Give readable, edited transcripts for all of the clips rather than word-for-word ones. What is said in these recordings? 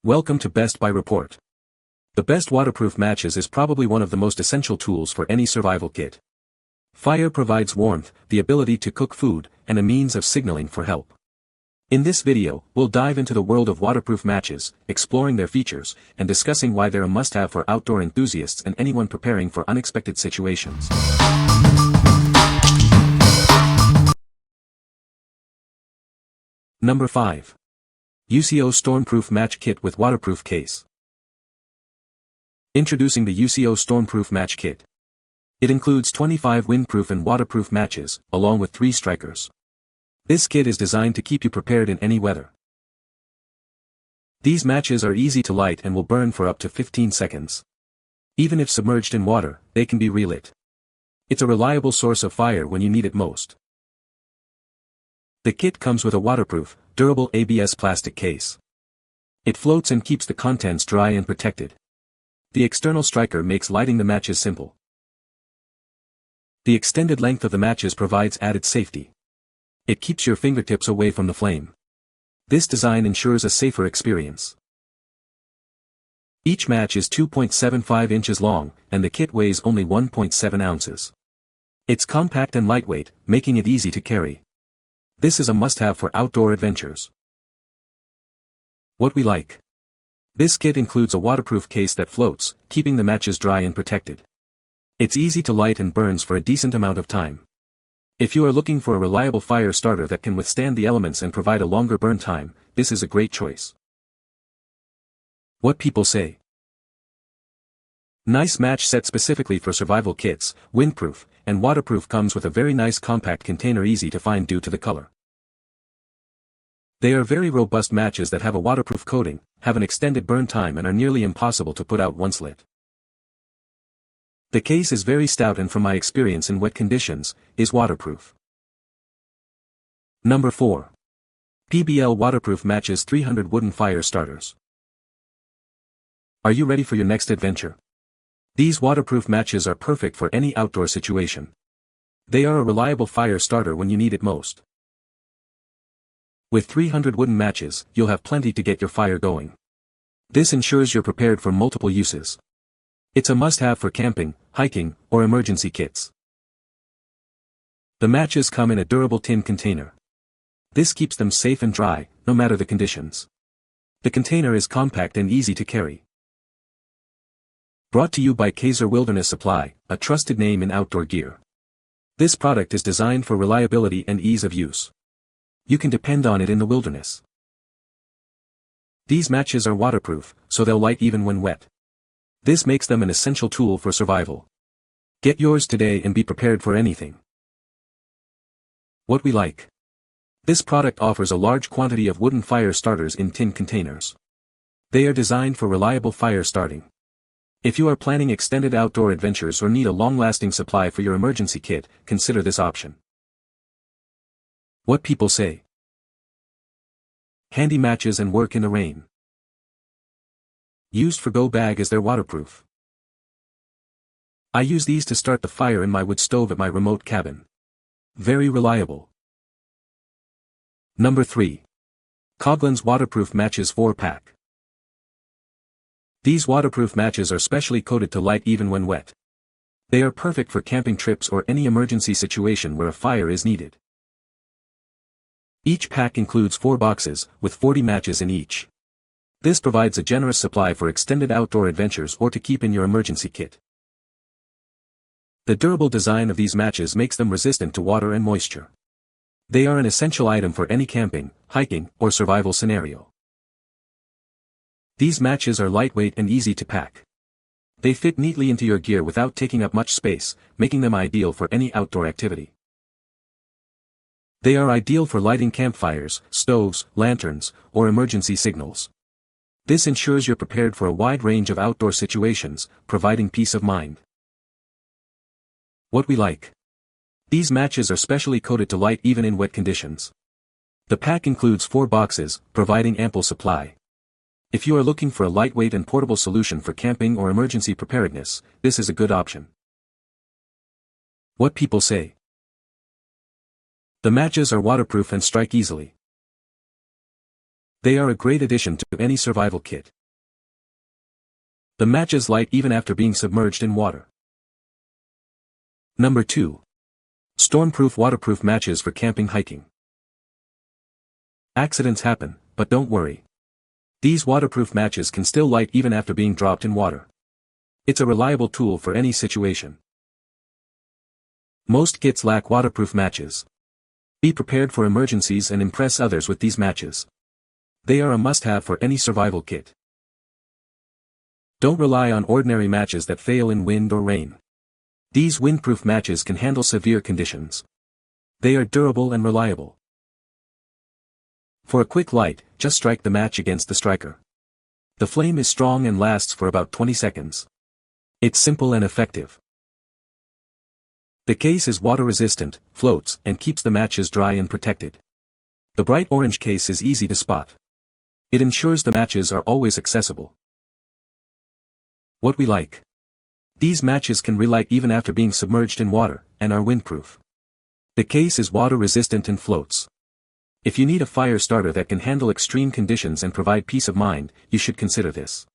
Welcome to Best Buy Report. The best waterproof matches is probably one of the most essential tools for any survival kit. Fire provides warmth, the ability to cook food, and a means of signaling for help. In this video, we'll dive into the world of waterproof matches, exploring their features, and discussing why they're a must-have for outdoor enthusiasts and anyone preparing for unexpected situations. Number 5. UCO Stormproof Match Kit with Waterproof Case. Introducing the UCO Stormproof Match Kit. It includes 25 windproof and waterproof matches, along with 3 strikers. This kit is designed to keep you prepared in any weather. These matches are easy to light and will burn for up to 15 seconds. Even if submerged in water, they can be relit. It's a reliable source of fire when you need it most. The kit comes with a waterproof, durable ABS plastic case. It floats and keeps the contents dry and protected. The external striker makes lighting the matches simple. The extended length of the matches provides added safety. It keeps your fingertips away from the flame. This design ensures a safer experience. Each match is 2.75 inches long, and the kit weighs only 1.7 ounces. It's compact and lightweight, making it easy to carry. This is a must-have for outdoor adventures. What we like. This kit includes a waterproof case that floats, keeping the matches dry and protected. It's easy to light and burns for a decent amount of time. If you are looking for a reliable fire starter that can withstand the elements and provide a longer burn time, this is a great choice. What people say. Nice match set specifically for survival kits, windproof, and waterproof comes with a very nice compact container easy to find due to the color. They are very robust matches that have a waterproof coating, have an extended burn time and are nearly impossible to put out once lit. The case is very stout and from my experience in wet conditions, is waterproof. Number 4. PBL Waterproof Matches 300 Wooden Fire Starters. Are you ready for your next adventure? These waterproof matches are perfect for any outdoor situation. They are a reliable fire starter when you need it most. With 300 wooden matches, you'll have plenty to get your fire going. This ensures you're prepared for multiple uses. It's a must-have for camping, hiking, or emergency kits. The matches come in a durable tin container. This keeps them safe and dry, no matter the conditions. The container is compact and easy to carry. Brought to you by Kaiser Wilderness Supply, a trusted name in outdoor gear. This product is designed for reliability and ease of use. You can depend on it in the wilderness. These matches are waterproof, so they'll light even when wet. This makes them an essential tool for survival. Get yours today and be prepared for anything. What we like. This product offers a large quantity of wooden fire starters in tin containers. They are designed for reliable fire starting. If you are planning extended outdoor adventures or need a long-lasting supply for your emergency kit, consider this option. What people say. Handy matches and work in the rain. Used for go bag as they're waterproof. I use these to start the fire in my wood stove at my remote cabin. Very reliable. Number 3. COGHLAN'S Waterproof Matches 4-pack. These waterproof matches are specially coated to light even when wet. They are perfect for camping trips or any emergency situation where a fire is needed. Each pack includes 4 boxes, with 40 matches in each. This provides a generous supply for extended outdoor adventures or to keep in your emergency kit. The durable design of these matches makes them resistant to water and moisture. They are an essential item for any camping, hiking, or survival scenario. These matches are lightweight and easy to pack. They fit neatly into your gear without taking up much space, making them ideal for any outdoor activity. They are ideal for lighting campfires, stoves, lanterns, or emergency signals. This ensures you're prepared for a wide range of outdoor situations, providing peace of mind. What we like. These matches are specially coated to light even in wet conditions. The pack includes 4 boxes, providing ample supply. If you are looking for a lightweight and portable solution for camping or emergency preparedness, this is a good option. What people say. The matches are waterproof and strike easily. They are a great addition to any survival kit. The matches light even after being submerged in water. Number 2. Stormproof waterproof matches for camping hiking. Accidents happen, but don't worry. These waterproof matches can still light even after being dropped in water. It's a reliable tool for any situation. Most kits lack waterproof matches. Be prepared for emergencies and impress others with these matches. They are a must-have for any survival kit. Don't rely on ordinary matches that fail in wind or rain. These windproof matches can handle severe conditions. They are durable and reliable. For a quick light, just strike the match against the striker. The flame is strong and lasts for about 20 seconds. It's simple and effective. The case is water-resistant, floats, and keeps the matches dry and protected. The bright orange case is easy to spot. It ensures the matches are always accessible. What we like. These matches can relight even after being submerged in water, and are windproof. The case is water-resistant and floats. If you need a fire starter that can handle extreme conditions and provide peace of mind, you should consider this.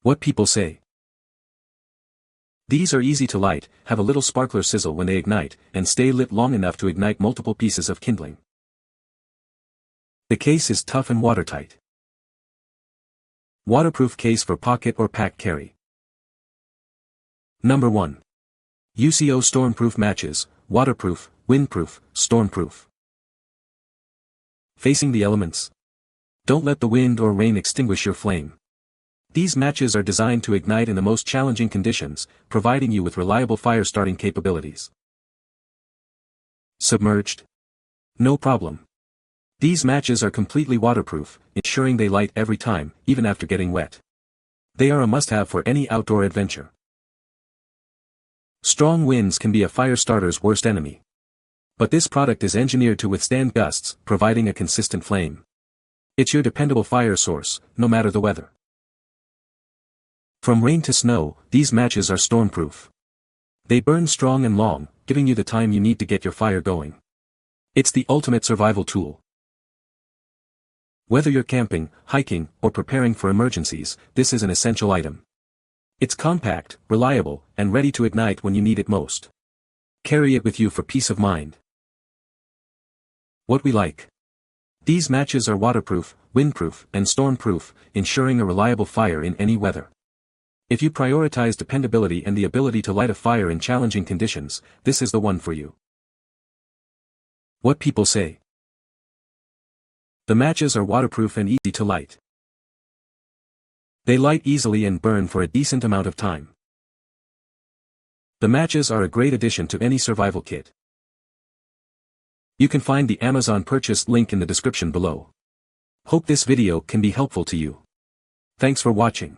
What people say. These are easy to light, have a little sparkler sizzle when they ignite, and stay lit long enough to ignite multiple pieces of kindling. The case is tough and watertight. Waterproof case for pocket or pack carry. Number 1. UCO Stormproof matches, waterproof, windproof, stormproof. Facing the elements. Don't let the wind or rain extinguish your flame. These matches are designed to ignite in the most challenging conditions, providing you with reliable fire-starting capabilities. Submerged? No problem. These matches are completely waterproof, ensuring they light every time, even after getting wet. They are a must-have for any outdoor adventure. Strong winds can be a fire starter's worst enemy. But this product is engineered to withstand gusts, providing a consistent flame. It's your dependable fire source, no matter the weather. From rain to snow, these matches are stormproof. They burn strong and long, giving you the time you need to get your fire going. It's the ultimate survival tool. Whether you're camping, hiking, or preparing for emergencies, this is an essential item. It's compact, reliable, and ready to ignite when you need it most. Carry it with you for peace of mind. What we like. These matches are waterproof, windproof, and stormproof, ensuring a reliable fire in any weather. If you prioritize dependability and the ability to light a fire in challenging conditions, this is the one for you. What people say. The matches are waterproof and easy to light. They light easily and burn for a decent amount of time. The matches are a great addition to any survival kit. You can find the Amazon purchase link in the description below. Hope this video can be helpful to you. Thanks for watching.